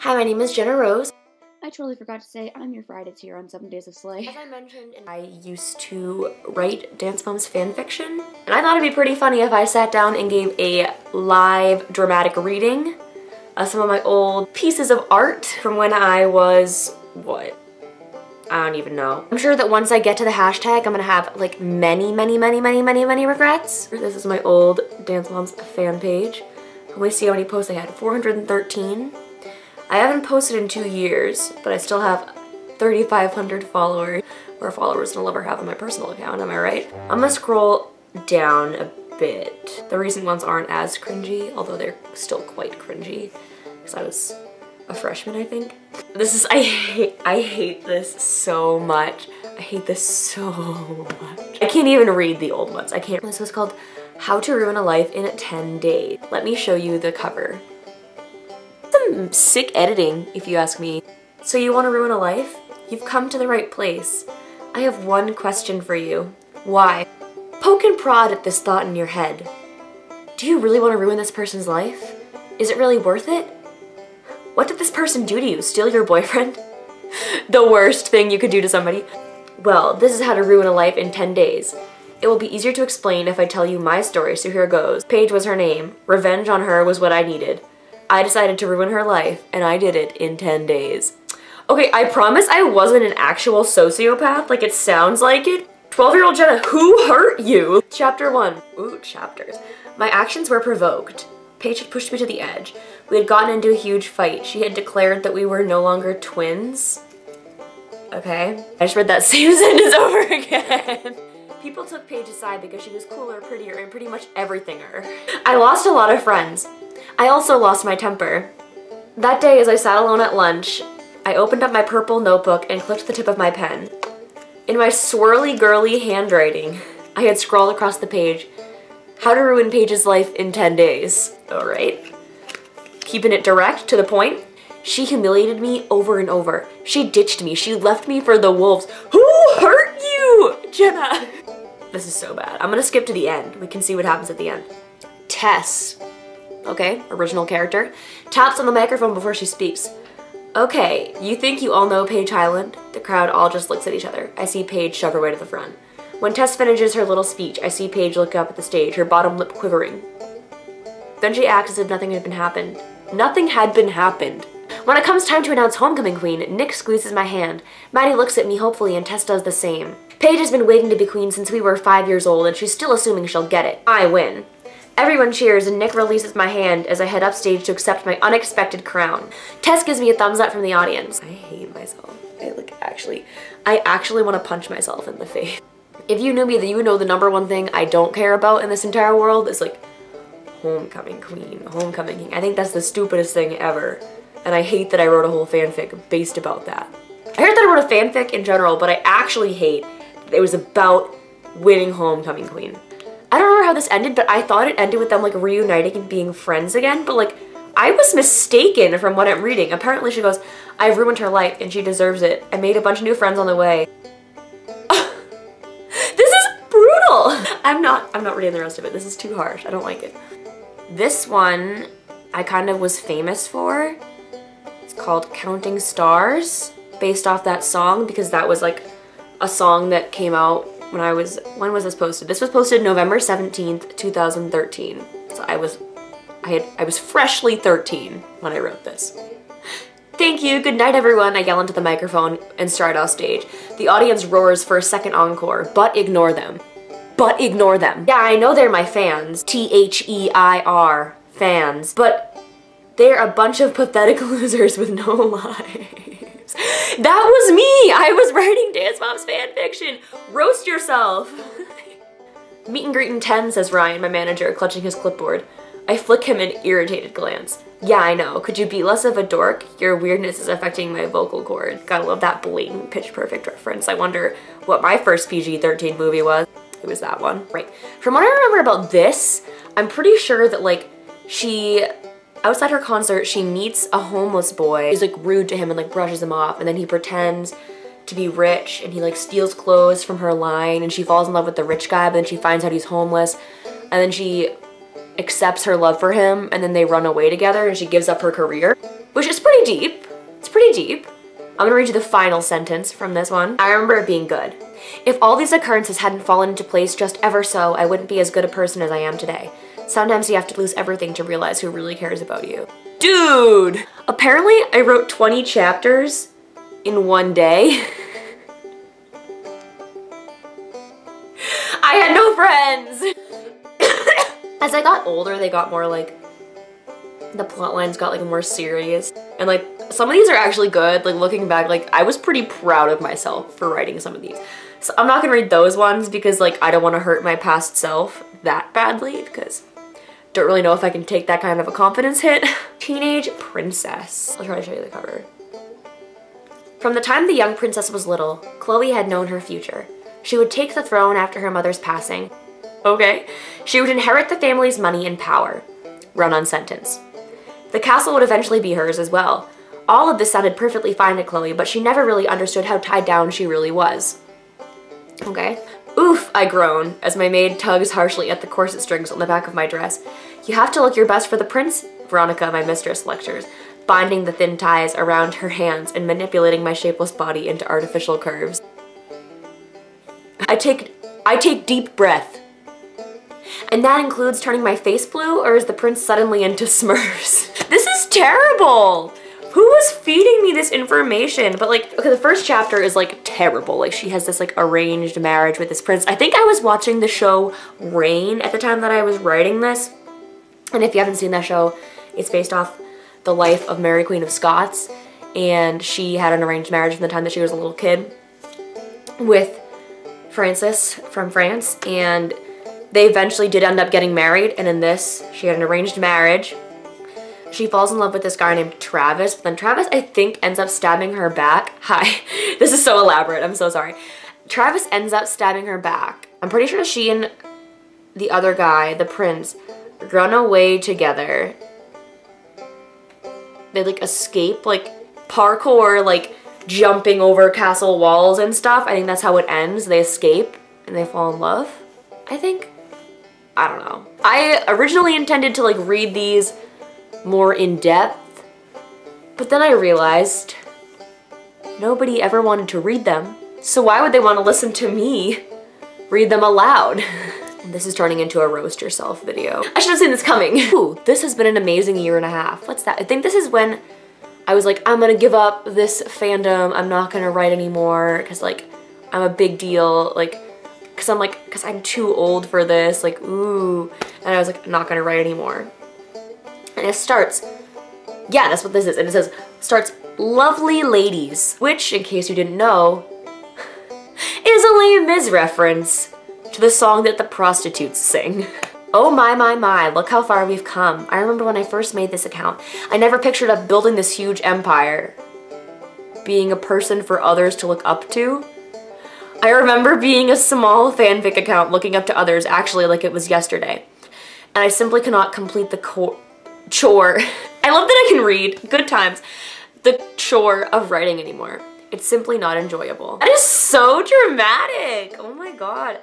Hi, my name is Jenna Rose. I totally forgot to say I'm your Friday tier on 7 Days of Slay. As I mentioned, I used to write Dance Moms fanfiction, and I thought it'd be pretty funny if I sat down and gave a live dramatic reading of some of my old pieces of art from when I was, what? I don't even know. I'm sure that once I get to the hashtag, I'm gonna have like many regrets. This is my old Dance Moms fan page. Let me see how many posts I had. 413. I haven't posted in 2 years, but I still have 3,500 followers. More followers than I'll ever have on my personal account, am I right? I'm gonna scroll down a bit. The recent ones aren't as cringy, although they're still quite cringy, because I was a freshman, I think. This is, I hate this so much. I hate this so much. I can't even read the old ones. I can't. This was called How to Ruin a Life in 10 Days. Let me show you the cover. Some sick editing, if you ask me. So you want to ruin a life? You've come to the right place. I have one question for you. Why? Poke and prod at this thought in your head. Do you really want to ruin this person's life? Is it really worth it? What did this person do to you? Steal your boyfriend? The worst thing you could do to somebody. Well, this is how to ruin a life in 10 days. It will be easier to explain if I tell you my story, so here goes. Paige was her name. Revenge on her was what I needed. I decided to ruin her life, and I did it in 10 days. Okay, I promise I wasn't an actual sociopath, like it sounds like it. 12-year-old Jenna, who hurt you? Chapter 1. Ooh, chapters. My actions were provoked. Paige had pushed me to the edge. We had gotten into a huge fight. She had declared that we were no longer twins. Okay. I just read that same sentence over again. People took Paige's side because she was cooler, prettier, and pretty much everythinger. I lost a lot of friends. I also lost my temper. That day, as I sat alone at lunch, I opened up my purple notebook and clicked the tip of my pen. In my swirly girly handwriting, I had scrawled across the page, How to Ruin Paige's Life in 10 Days. Alright. Keeping it direct, to the point. She humiliated me over and over. She ditched me. She left me for the wolves. Who hurt you, Jenna? This is so bad. I'm gonna skip to the end. We can see what happens at the end. Tess. Okay, original character, taps on the microphone before she speaks. Okay, you think you all know Paige Highland? The crowd all just looks at each other. I see Paige shove her way to the front. When Tess finishes her little speech, I see Paige look up at the stage, her bottom lip quivering. Then she acts as if nothing had been happened. Nothing had been happened. When it comes time to announce homecoming queen, Nick squeezes my hand. Maddie looks at me hopefully and Tess does the same. Paige has been waiting to be queen since we were 5 years old and she's still assuming she'll get it. I win. Everyone cheers and Nick releases my hand as I head upstage to accept my unexpected crown. Tess gives me a thumbs up from the audience. I hate myself. I actually want to punch myself in the face. If you knew me, then you would know the #1 thing I don't care about in this entire world is like homecoming queen, homecoming king. I think that's the stupidest thing ever. And I hate that I wrote a whole fanfic based about that. I heard that I wrote a fanfic in general, but I actually hate that it was about winning homecoming queen. I don't remember how this ended, but I thought it ended with them like reuniting and being friends again, but like I was mistaken from what I'm reading. Apparently she goes, I've ruined her life and she deserves it. I made a bunch of new friends on the way. This is brutal. I'm not reading the rest of it. This is too harsh. I don't like it. This one I kind of was famous for. It's called Counting Stars, based off that song because that was like a song that came out when was this posted? This was posted November 17th, 2013. So I was freshly 13 when I wrote this. Thank you, good night everyone, I yell into the microphone and stride off stage. The audience roars for a second encore, but ignore them. But ignore them. Yeah, I know they're my fans, T-H-E-I-R, fans, but they're a bunch of pathetic losers with no lives. That was me! I was writing Dance Moms fanfiction! Roast yourself! Meet and greet in 10, says Ryan, my manager, clutching his clipboard. I flick him an irritated glance. Yeah, I know. Could you be less of a dork? Your weirdness is affecting my vocal cord. Gotta love that blatant Pitch Perfect reference. I wonder what my first PG-13 movie was. It was that one. Right. From what I remember about this, I'm pretty sure that like outside her concert, she meets a homeless boy. He's like rude to him and like brushes him off, and then he pretends to be rich and he like steals clothes from her line and she falls in love with the rich guy, but then she finds out he's homeless and then she accepts her love for him and then they run away together and she gives up her career. which is pretty deep. It's pretty deep. I'm gonna read you the final sentence from this one. I remember it being good. If all these occurrences hadn't fallen into place just ever so, I wouldn't be as good a person as I am today. Sometimes you have to lose everything to realize who really cares about you. Dude! Apparently I wrote 20 chapters in one day. I had no friends! As I got older, they got more like, the plot lines got like more serious. And like, some of these are actually good. Like looking back, like I was pretty proud of myself for writing some of these. So I'm not gonna read those ones because like I don't wanna hurt my past self that badly because don't really know if I can take that kind of a confidence hit. Teenage princess. I'll try to show you the cover. From the time the young princess was little, Chloe had known her future. She would take the throne after her mother's passing. Okay. She would inherit the family's money and power. Run-on sentence. The castle would eventually be hers as well. All of this sounded perfectly fine to Chloe, but she never really understood how tied down she really was. Okay. Oof, I groan, as my maid tugs harshly at the corset strings on the back of my dress. You have to look your best for the prince, Veronica, my mistress, lectures, binding the thin ties around her hands and manipulating my shapeless body into artificial curves. I take deep breath. And that includes turning my face blue, or is the prince suddenly into Smurfs? This is terrible! Who was feeding me this information? But like, okay, the first chapter is like terrible. Like she has this like arranged marriage with this prince. I think I was watching the show Reign at the time that I was writing this. And if you haven't seen that show, it's based off the life of Mary Queen of Scots. And she had an arranged marriage from the time that she was a little kid with Francis from France. And they eventually did end up getting married. And in this, she had an arranged marriage. She falls in love with this guy named Travis, but then Travis, I think, ends up stabbing her back. Hi, this is so elaborate, I'm so sorry. Travis ends up stabbing her back. I'm pretty sure she and the other guy, the prince, run away together. They like escape, like parkour, like jumping over castle walls and stuff. I think that's how it ends. They escape and they fall in love, I think. I don't know. I originally intended to like read these more in depth, but then I realized nobody ever wanted to read them, so why would they want to listen to me read them aloud? This is turning into a roast yourself video. I should have seen this coming. Ooh, this has been an amazing year and a half. What's that? I think this is when I was like, I'm gonna give up this fandom, I'm not gonna write anymore because like I'm a big deal, like because I'm too old for this, like ooh, and I was like, I'm not gonna write anymore. And it starts, yeah, that's what this is. And it says, starts Lovely Ladies, which, in case you didn't know, is a Les Mis reference to the song that the prostitutes sing. Oh my, look how far we've come. I remember when I first made this account, I never pictured up building this huge empire, being a person for others to look up to. I remember being a small fanfic account looking up to others, actually like it was yesterday. And I simply cannot complete the chore. I love that I can read, good times, the chore of writing anymore. It's simply not enjoyable. That is so dramatic. Oh my god.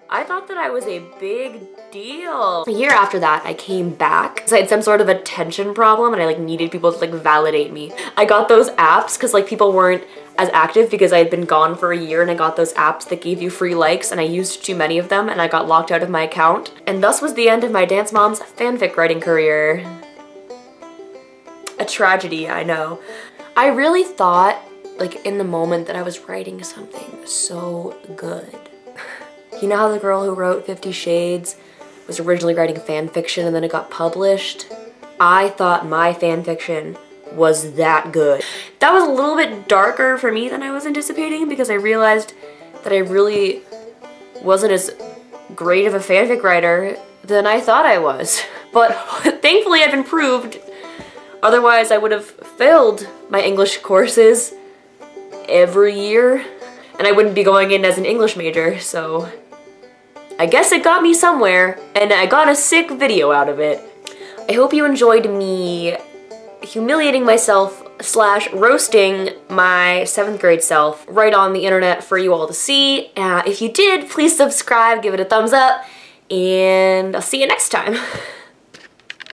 I thought that I was a big deal. A year after that, I came back because I had some sort of attention problem and I like needed people to like validate me. I got those apps because like people weren't as active because I had been gone for a year, and I got those apps that gave you free likes and I used too many of them and I got locked out of my account. And thus was the end of my dance mom's fanfic writing career. A tragedy, I know. I really thought, like in the moment, that I was writing something so good. You know how the girl who wrote 50 Shades was originally writing fanfiction and then it got published? I thought my fanfiction was that good. That was a little bit darker for me than I was anticipating because I realized that I really wasn't as great of a fanfic writer than I thought I was. But thankfully I've improved. Otherwise I would have failed my English courses every year and I wouldn't be going in as an English major, so I guess it got me somewhere and I got a sick video out of it. I hope you enjoyed me humiliating myself / roasting my 7th grade self right on the internet for you all to see. If you did, please subscribe, give it a thumbs up, and I'll see you next time.